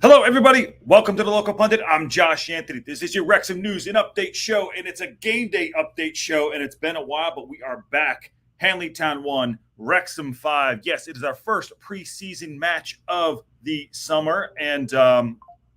Hello, everybody. Welcome to the Local Pundit. I'm Josh Anthony. This is your Wrexham News and Update show, and it's a game day update show, and it's been a while, but we are back. Hanley Town 1, Wrexham 5. Yes, it is our first preseason match of the summer, and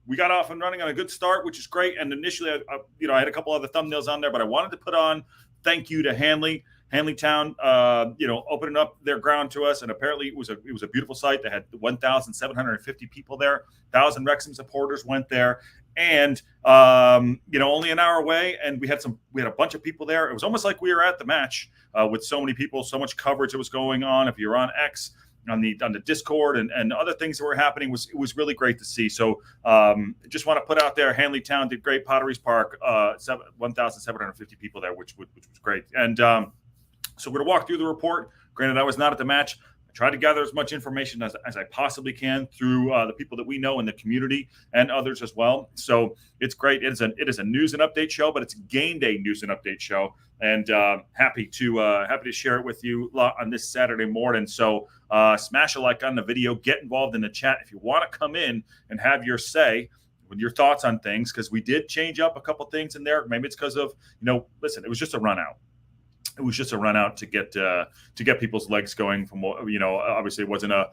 we got off and running on a good start, which is great. And initially, I had a couple other thumbnails on there, but I wanted to put on thank you to Hanley Town, opening up their ground to us, and apparently it was a beautiful site. They had 1,750 people there. 1,000 Wrexham supporters went there, and only an hour away, and we had a bunch of people there. It was almost like we were at the match with so many people, so much coverage that was going on. If you're on X, on the Discord and other things that were happening, it was really great to see. So just want to put out there, Hanley Town did great. Potteries Park, 1,750 people there, which was great. And so we're going to walk through the report. Granted, I was not at the match. I tried to gather as much information as I possibly can through the people that we know in the community and others as well. So it's great. It is a news and update show, but it's a game day news and update show. And happy to share it with you on this Saturday morning. So smash a like on the video. Get involved in the chat if you want to come in and have your say with your thoughts on things, because we did change up a couple things in there. Maybe it's because of listen, it was just a run out. It was just a run out to get people's legs going from obviously it wasn't not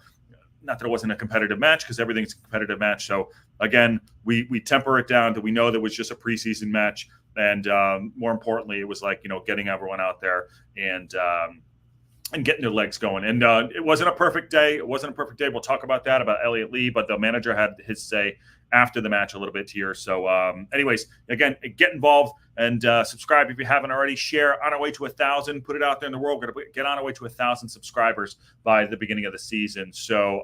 that it wasn't a competitive match, because everything's a competitive match. So again, we temper it down to, we know that it was just a preseason match, and more importantly, it was like getting everyone out there and getting their legs going. And it wasn't a perfect day. We'll talk about that, about Elliot Lee, but the manager had his say after the match a little bit here. So anyways, again, get involved and subscribe if you haven't already. Share. On our way to 1,000. Put it out there in the world. We're going to get on our way to 1,000 subscribers by the beginning of the season. So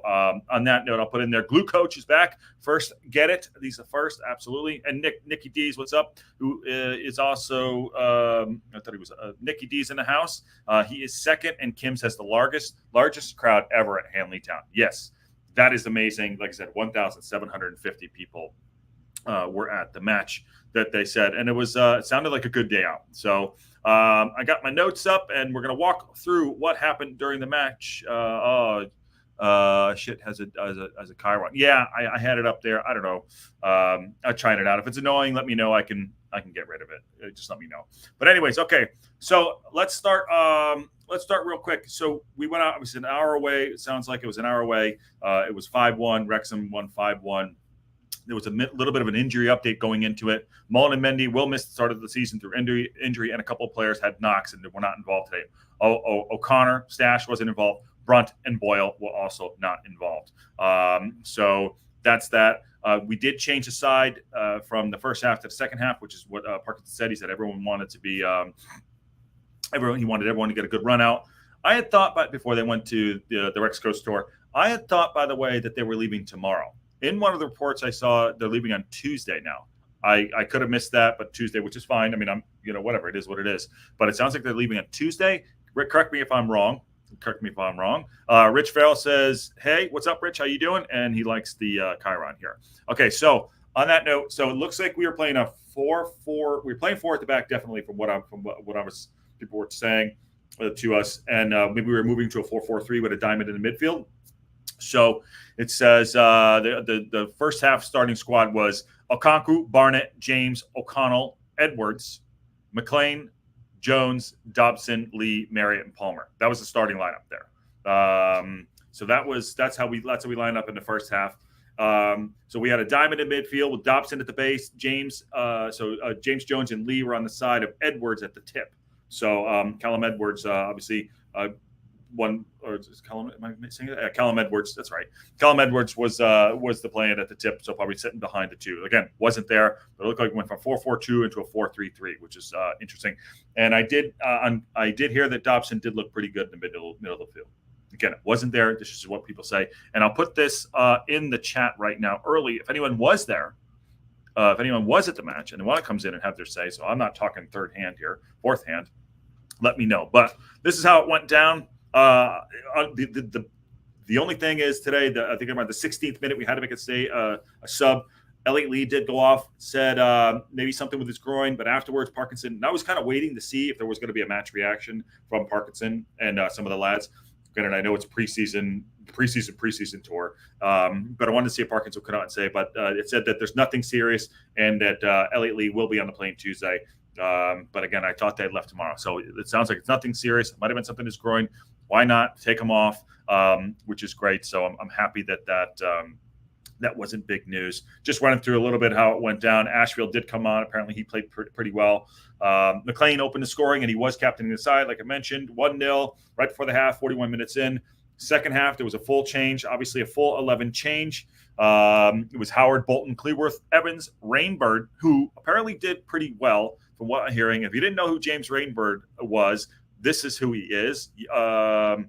on that note, I'll put in there, Glue Coach is back. First, get it. He's the first, absolutely. And Nicky D's, what's up? Who is also, I thought he was Nicky D's in the house. He is second, and Kim's has the largest crowd ever at Hanley Town. Yes. That is amazing. Like I said, 1,750 people were at the match that they said, and it sounded like a good day out. So I got my notes up, and we're gonna walk through what happened during the match. Shit has a Chiron. Yeah, I had it up there. I don't know. I tried it out. If it's annoying, let me know. I can get rid of it. Just let me know. But anyways, okay. So let's start. Let's start real quick. So we went out. It was an hour away. It sounds like it was an hour away. It was 5-1. Wrexham won 5-1. There was a little bit of an injury update going into it. Mullen and Mendy will miss the start of the season through injury, and a couple of players had knocks and were not involved today. O'Connor, Stash wasn't involved. Brunt and Boyle were also not involved. So that's that. We did change the side from the first half to the second half, which is what Parkinson said. He said everyone wanted to be he wanted everyone to get a good run out. I had thought, before they went to the Rex Coast store, I had thought, by the way, that they were leaving tomorrow. In one of the reports I saw, they're leaving on Tuesday now. I could have missed that, but Tuesday, which is fine. I mean, whatever, it is what it is. But it sounds like they're leaving on Tuesday. Rick, correct me if I'm wrong. Rich Farrell says, hey, what's up, Rich? How you doing? And he likes the Chiron here. Okay, so on that note, so it looks like we were playing a 4-4. We were playing 4 at the back, definitely, from what people were saying to us. And maybe we were moving to a 4-4-3 with a diamond in the midfield. So it says the first half starting squad was Okonkwo, Barnett, James, O'Connell, Edwards, McLean, Jones, Dobson, Lee, Marriott, and Palmer. That was the starting lineup there. So that's how we lined up in the first half. So we had a diamond in midfield with Dobson at the base, James Jones and Lee were on the side of Edwards at the tip. So Callum Edwards, obviously, Callum Edwards. That's right. Callum Edwards was the player at the tip, so probably sitting behind the two. Again, wasn't there, but it looked like it went from 4-4-2 into a 4-3-3, which is interesting. And I did hear that Dobson did look pretty good in the middle of the field. Again, it wasn't there. This is what people say, and I'll put this in the chat right now early. If anyone was there, if anyone was at the match and they want to comes in and have their say, so I'm not talking third hand here, fourth hand, let me know. But this is how it went down. The only thing is today, I think around the 16th minute, we had to make a sub. Elliot Lee did go off, said maybe something with his groin, but afterwards, Parkinson, and I was kind of waiting to see if there was going to be a match reaction from Parkinson and some of the lads. Granted, I know it's preseason, preseason tour. But I wanted to see if Parkins would come out and say, but it said that there's nothing serious and that Elliot Lee will be on the plane Tuesday. But again, I thought they had left tomorrow. So it sounds like it's nothing serious. It might have been something in his groin. Why not take him off, which is great. So I'm happy that wasn't big news. Just running through a little bit how it went down. Ashfield did come on. Apparently he played pretty well. McLean opened the scoring, and he was captaining the side, like I mentioned. 1-0 right before the half, 41 minutes in. Second half, there was a full change, obviously a full 11 change. It was Howard, Bolton, Cleworth, Evans, Rainbird, who apparently did pretty well from what I'm hearing. If you didn't know who James Rainbird was, this is who he is. James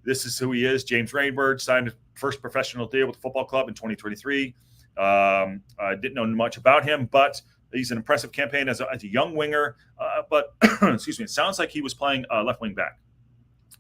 Rainbird signed his first professional deal with the football club in 2023. I didn't know much about him, but he's an impressive campaign as a young winger. But excuse me, it sounds like he was playing left wing back.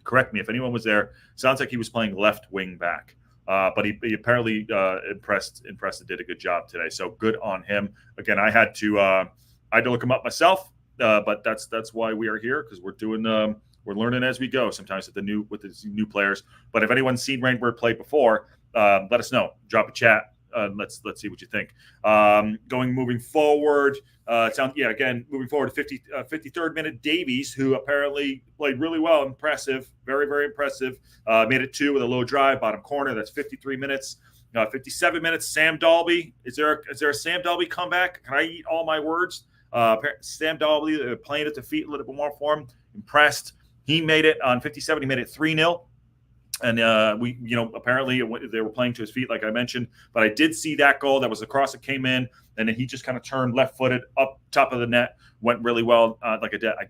Correct me if anyone was there. Sounds like he was playing left wing back. But he apparently impressed and did a good job today. So good on him. Again, I had to look him up myself. But that's why we are here, because we're learning as we go sometimes with the new players. But if anyone's seen Rainbird play before, let us know. Drop a chat. Let's see what you think. Moving forward, moving forward to 53rd minute, Davies, who apparently played really well, impressive, very, very impressive. Made it 2 with a low drive, bottom corner. That's 53 minutes. 57 minutes, Sam Dalby. Is there a Sam Dalby comeback? Can I eat all my words? Sam Dalby playing at the feet a little bit more for him. Impressed. He made it on 57. He made it 3-0. And apparently they were playing to his feet, like I mentioned. But I did see that goal. That was the cross that came in, and then he just kind of turned left-footed up top of the net. Went really well. I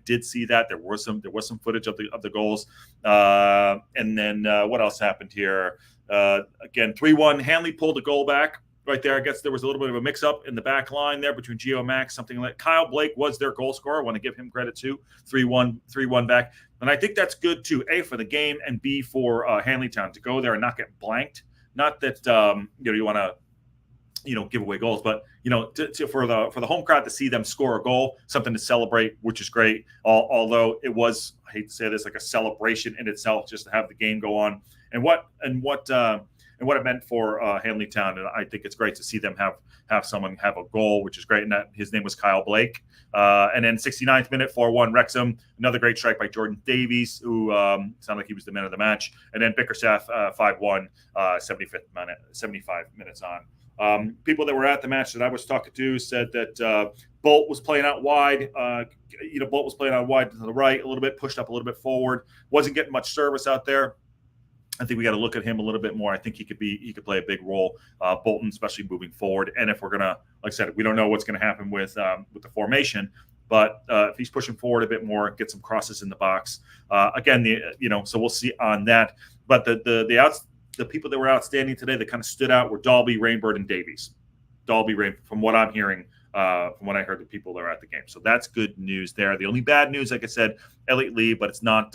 did see that. There was some footage of the goals. And then what else happened here? Again, 3-1. Hanley pulled the goal back. Right there, I guess there was a little bit of a mix-up in the back line there between Gio and Max, something like Kyle Blake was their goal scorer. I want to give him credit too. 3-1 back. And I think that's good too, A, for the game, and B, for Hanley Town to go there and not get blanked. Not that you want to give away goals, but for the home crowd to see them score a goal, something to celebrate, which is great. Although it was, I hate to say this, like a celebration in itself just to have the game go on. And what it meant for Hanley Town. And I think it's great to see them have someone have a goal, which is great. And that his name was Kyle Blake. And then 69th minute, 4-1 Wrexham. Another great strike by Jordan Davies, who sounded like he was the man of the match. And then Bickerstaff 5-1, 75 minutes on. People that were at the match that I was talking to said that Bolt was playing out wide. Bolt was playing out wide to the right a little bit, pushed up a little bit forward. Wasn't getting much service out there. I think we got to look at him a little bit more. I think he could play a big role, Bolton, especially moving forward. And if we're gonna, like I said, we don't know what's going to happen with the formation, but if he's pushing forward a bit more, get some crosses in the box. So we'll see on that. But the people that were outstanding today that kind of stood out were Dalby, Rainbird, and Davies. From what I'm hearing, from what I heard, the people that are at the game. So that's good news there. The only bad news, like I said, Elliot Lee, but it's not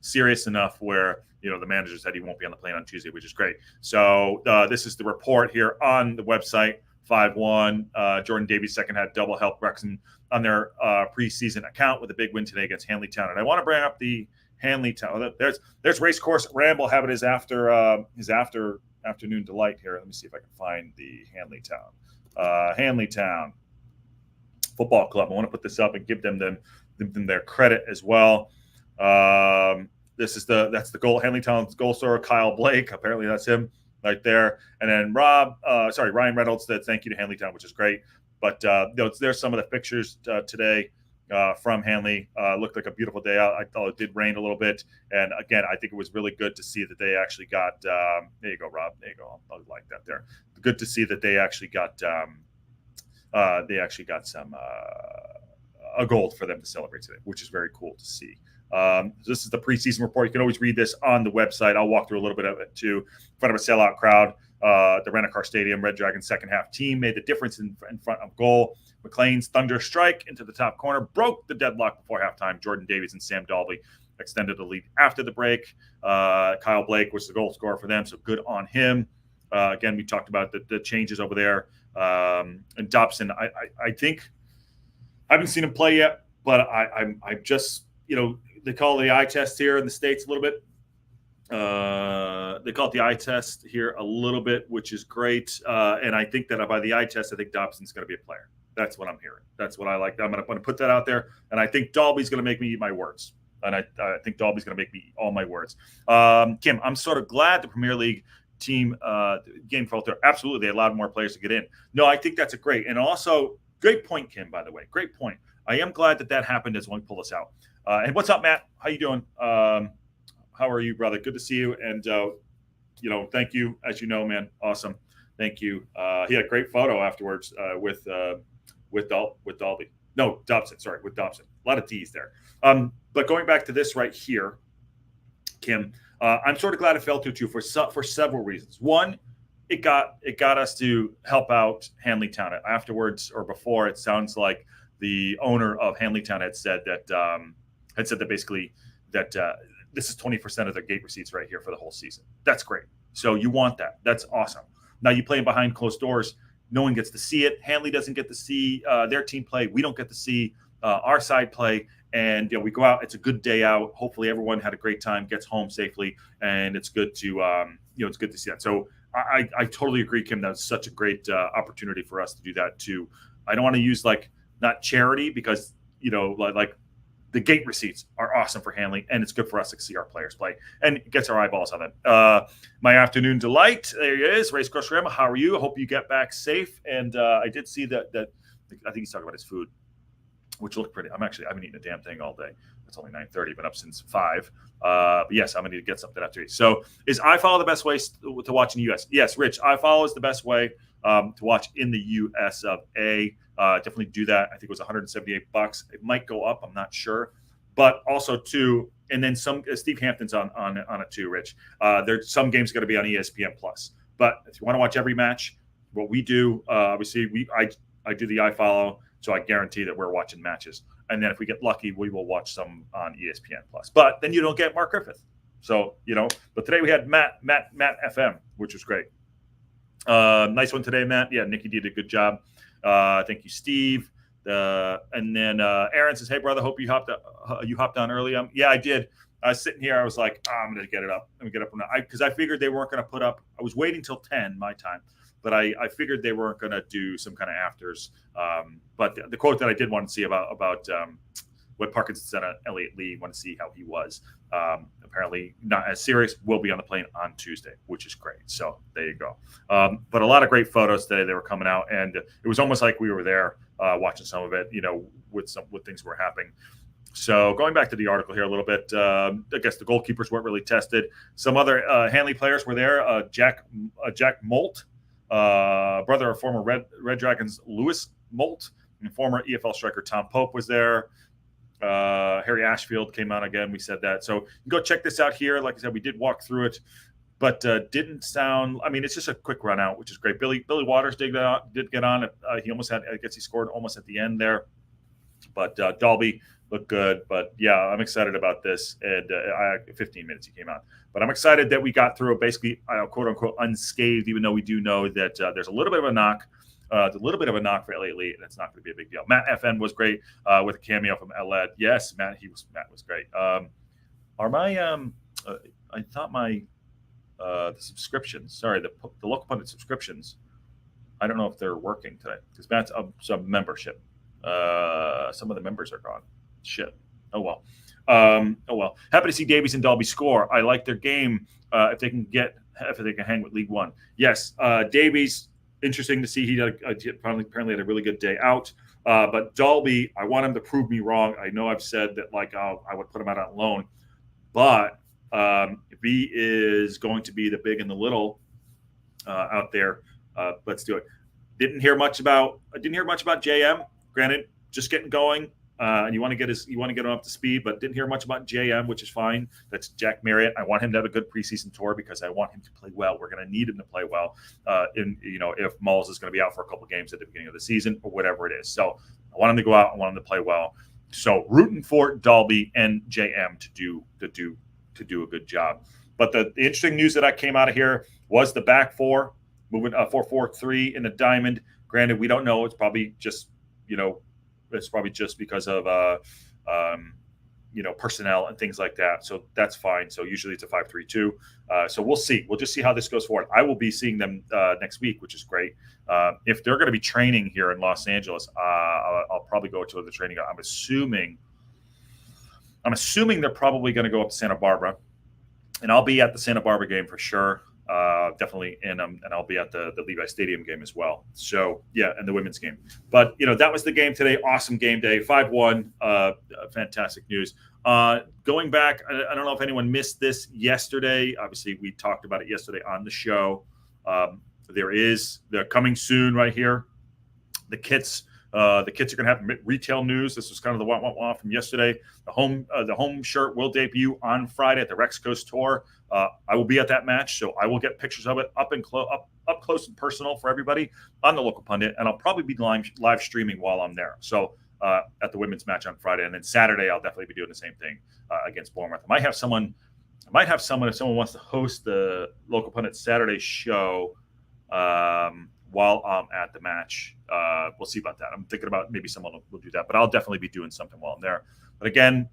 serious enough where the manager said he won't be on the plane on Tuesday, which is great. So this is the report here on the website. 5-1. Jordan Davies' second had double helped Wrexham on their preseason account with a big win today against Hanley Town. And I want to bring up the Hanley Town. There's Racecourse Ramble having his afternoon delight here. Let me see if I can find the Hanley Town Football Club. I want to put this up and give them their credit as well. That's the goal. Hanley Town's goal scorer, Kyle Blake. Apparently that's him right there. And then Ryan Reynolds said thank you to Hanley Town, which is great. But there's some of the pictures today from Hanley. Looked like a beautiful day out. I thought it did rain a little bit. And again, I think it was really good to see that they actually got there you go, Rob. There you go. I like that there. Good to see that they actually got some a goal for them to celebrate today, which is very cool to see. This is the preseason report. You can always read this on the website. I'll walk through a little bit of it too. In front of a sellout crowd, the Rent-A-Car Stadium, Red Dragon second half team made the difference in front of goal. McLean's thunder strike into the top corner broke the deadlock before halftime. Jordan Davies and Sam Dalby extended the lead after the break. Kyle Blake was the goal scorer for them, so good on him. Again, we talked about the changes over there. And Dobson, I think I haven't seen him play yet, but I just, they call the eye test here in the States a little bit. They call it the eye test here a little bit, which is great. And I think that by the eye test, I think Dobson's going to be a player. That's what I'm hearing. That's what I like. I'm going to put that out there. And I think Dalby's going to make me eat my words. And I think Dalby's going to make me eat all my words. Kim, I'm sort of glad the Premier League team game fell through. Absolutely. They allowed more players to get in. No, I think that's a great. And also, great point, Kim, by the way. Great point. I am glad that happened as one pull us out. And what's up, Matt? How you doing? How are you, brother? Good to see you. And, thank you. As you know, man, awesome. Thank you. He had a great photo afterwards with Dalby. No, Dobson. Sorry, with Dobson. A lot of D's there. But going back to this right here, Kim, I'm sort of glad it fell through too for several reasons. One, it got us to help out Hanley Town. Afterwards or before, it sounds like the owner of Hanley Town had said that basically that this is 20% of their gate receipts right here for the whole season. That's great. So you want that. That's awesome. Now you play behind closed doors. No one gets to see it. Hanley doesn't get to see their team play. We don't get to see our side play. And we go out. It's a good day out. Hopefully everyone had a great time, gets home safely, and it's good to it's good to see that. So I totally agree, Kim. That's such a great opportunity for us to do that too. I don't want to use not charity because like the gate receipts are awesome for Hanley, and it's good for us to see our players play, and it gets our eyeballs on them. My afternoon delight, there he is, Race Cross Rama. How are you? I hope you get back safe. And I did see that I think he's talking about his food, which looked pretty. I haven't eaten a damn thing all day. It's only 9:30, been up since 5. But yes, I'm gonna need to get something after. So is iFollow the best way to watch in the US? Yes, Rich, iFollow is the best way to watch in the US of A. Definitely do that. I think it was $178. It might go up. I'm not sure. But also too, and then some Steve Hampton's on it too, Rich. There's some games going to be on ESPN Plus. But if you want to watch every match, what we do, obviously I do the iFollow, so I guarantee that we're watching matches. And then if we get lucky, we will watch some on ESPN Plus. But then you don't get Mark Griffith. So, but today we had Matt FM, which was great. Nice one today, Matt. Yeah, Nikki did a good job. Thank you, Steve. And then Aaron says, "Hey, brother, hope you hopped on early." Yeah, I did. I was sitting here. I was like, I'm going to get it up. Let me get up because I figured they weren't going to put up. I was waiting till 10 my time, but I figured they weren't going to do some kind of afters. But the quote that I did want to see about what Parkinson said on Elliot Lee, want to see how he was. Apparently not as serious. Will be on the plane on Tuesday, which is great. So there you go. But a lot of great photos today. They were coming out, and it was almost like we were there watching some of it. With things were happening. So going back to the article here a little bit, I guess the goalkeepers weren't really tested. Some other Hanley players were there. Jack Molt, brother of former Red Dragons Lewis Molt, and former EFL striker Tom Pope was there. Harry Ashfield came on again. We said that. So you can go check this out here. Like I said, we did walk through it, but didn't sound. I mean, it's just a quick run out, which is great. Billy Waters did get on. He almost had. I guess he scored almost at the end there, but Dalby looked good. But yeah, I'm excited about this. And 15 minutes he came on, but I'm excited that we got through it basically, quote unquote, unscathed. Even though we do know that there's a little bit of a knock. A little bit of a knock for Elliot Lee, and it's not going to be a big deal. Matt FN was great with a cameo from Eled. Yes, Matt was great. Are my I thought my the subscriptions. Sorry, the local pundit subscriptions. I don't know if they're working today because Matt's some membership. Some of the members are gone. Shit. Oh well. Happy to see Davies and Dalby score. I like their game if they can hang with League One. Yes, Davies. Interesting to see he apparently had a really good day out. But Dalby, I want him to prove me wrong. I know I've said that I would put him out on loan, but if he is going to be the big and the little out there, let's do it. Didn't hear much about JM. Granted, just getting going. And you want to get him up to speed, but didn't hear much about JM, which is fine. That's Jack Marriott. I want him to have a good preseason tour because I want him to play well. We're going to need him to play well. If Malls is going to be out for a couple of games at the beginning of the season or whatever it is. So I want him to go out. I want him to play well. So rooting for Dalby and JM to do a good job. But the interesting news that I came out of here was the back four moving 4-4-3 in the diamond. Granted, we don't know. It's probably just because of personnel and things like that. So that's fine. So usually it's a 5-3-2. So we'll see. We'll just see how this goes forward. I will be seeing them next week, which is great. If they're going to be training here in Los Angeles, I'll probably go to the training. I'm assuming they're probably going to go up to Santa Barbara, and I'll be at the Santa Barbara game for sure. Definitely in them, and I'll be at the Levi Stadium game as well. So yeah, and the women's game. But that was the game today. Awesome game day, 5-1. Fantastic news. Going back, I don't know if anyone missed this yesterday. Obviously, we talked about it yesterday on the show. They're coming soon right here. The kits are going to have retail news. This was kind of the wah from yesterday. The home shirt will debut on Friday at the Rex Coast Tour. I will be at that match, so I will get pictures of it up close and personal for everybody on the local pundit, and I'll probably be live streaming while I'm there. So at the women's match on Friday, and then Saturday I'll definitely be doing the same thing against Bournemouth. I might have someone if someone wants to host the local pundit Saturday show while I'm at the match. We'll see about that. I'm thinking about maybe someone will do that, but I'll definitely be doing something while I'm there. But again,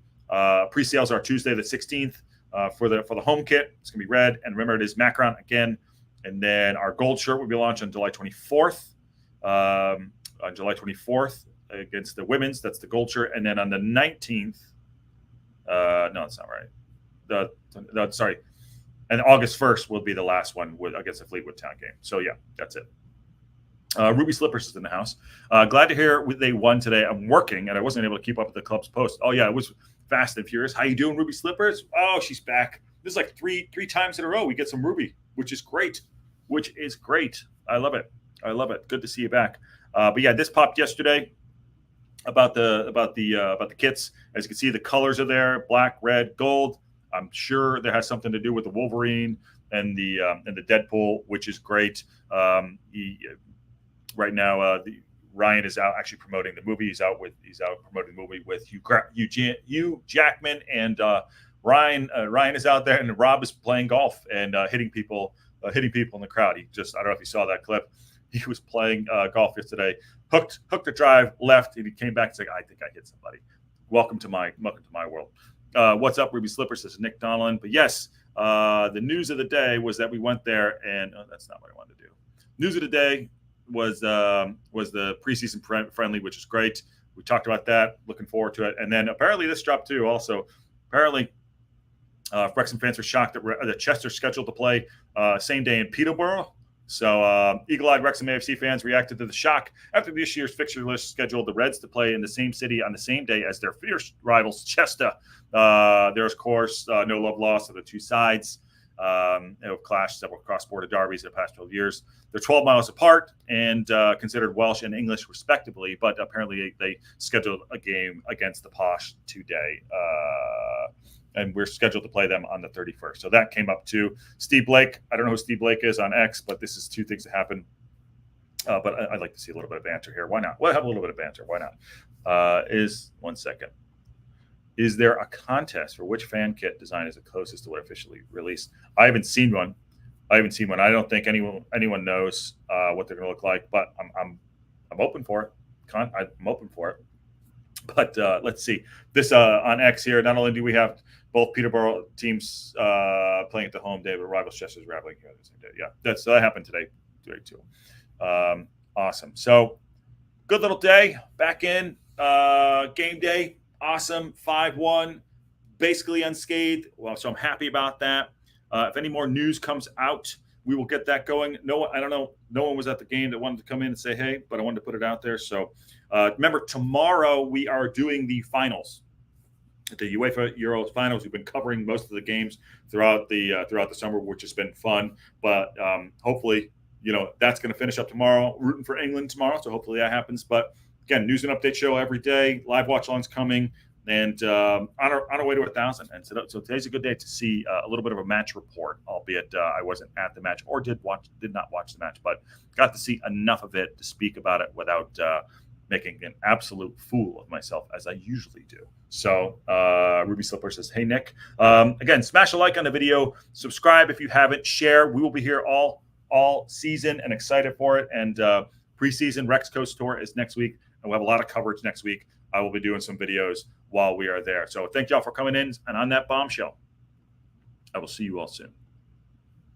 pre-sales are Tuesday the 16th for the home kit. It's gonna be red, and remember it is Macron again. And then our gold shirt will be launched on July 24th. On July 24th against the women's, that's the gold shirt. And then on the 19th, no, that's not right. Sorry. And August 1st will be the last one against the Fleetwood Town game. So yeah, that's it. Ruby Slippers is in the house. Glad to hear they won today. I'm working, and I wasn't able to keep up with the club's post. Oh yeah, it was fast and furious. How you doing, Ruby Slippers? Oh, she's back. This is like three times in a row we get some Ruby, which is great. I love it. Good to see you back. But yeah, this popped yesterday about the kits. As you can see, the colors are there: black, red, gold. I'm sure that has something to do with the Wolverine and the Deadpool, which is great. Right now, Ryan is out actually promoting the movie. He's out promoting the movie with Hugh Jackman, and Ryan is out there, and Rob is playing golf and hitting people in the crowd. I don't know if you saw that clip. He was playing golf yesterday, hooked the drive left, and he came back and said, "I think I hit somebody." Welcome to my world. What's up, Ruby Slippers? This is Nick Donlan. But yes, the news of the day was that we went there, and that's not what I wanted to do. News of the day was the preseason friendly, which is great. We talked about that. Looking forward to it. And then apparently this dropped too. Also, apparently Wrexham fans were shocked that Chester scheduled to play same day in Peterborough. So eagle-eyed Wrexham AFC fans reacted to the shock after this year's fixture list scheduled the Reds to play in the same city on the same day as their fierce rivals Chester. There's, of course, no love lost to the two sides. Have clashed several cross-border derbies in the past 12 years. They're 12 miles apart and considered Welsh and English respectively, but apparently they scheduled a game against the Posh today. And we're scheduled to play them on the 31st. So that came up too. Steve Blake, I don't know who Steve Blake is on X, but this is two things that happen. But I'd like to see a little bit of banter here. Why not? We'll have a little bit of banter. Why not? One second. Is there a contest for which fan kit design is the closest to what officially released? I haven't seen one. I don't think anyone knows what they're going to look like, but I'm open for it. I'm open for it. But let's see. This on X here, not only do we have both Peterborough teams playing at the home day, but rivals Chester's rattling here on the same day. Yeah, that happened today too. Awesome. So good little day. Back in game day. Awesome. 5-1, basically unscathed. Well, so I'm happy about that. If any more news comes out, we will get that going. I don't know. No one was at the game that wanted to come in and say, hey, but I wanted to put it out there. So remember, tomorrow we are doing the finals. The UEFA Euros finals. We've been covering most of the games throughout the summer, which has been fun. But hopefully, that's going to finish up tomorrow. Rooting for England tomorrow, so hopefully that happens. But again, news and update show every day. Live watch alongs coming, and on our way to 1,000. And so today's a good day to see a little bit of a match report, albeit I wasn't at the match or did not watch the match, but got to see enough of it to speak about it without making an absolute fool of myself, as I usually do. So Ruby Slipper says, hey, Nick. Again, smash a like on the video. Subscribe if you haven't. Share. We will be here all season and excited for it. And preseason Rex Coast Tour is next week. we'll have a lot of coverage next week. I will be doing some videos while we are there. So thank y'all for coming in. And on that bombshell, I will see you all soon.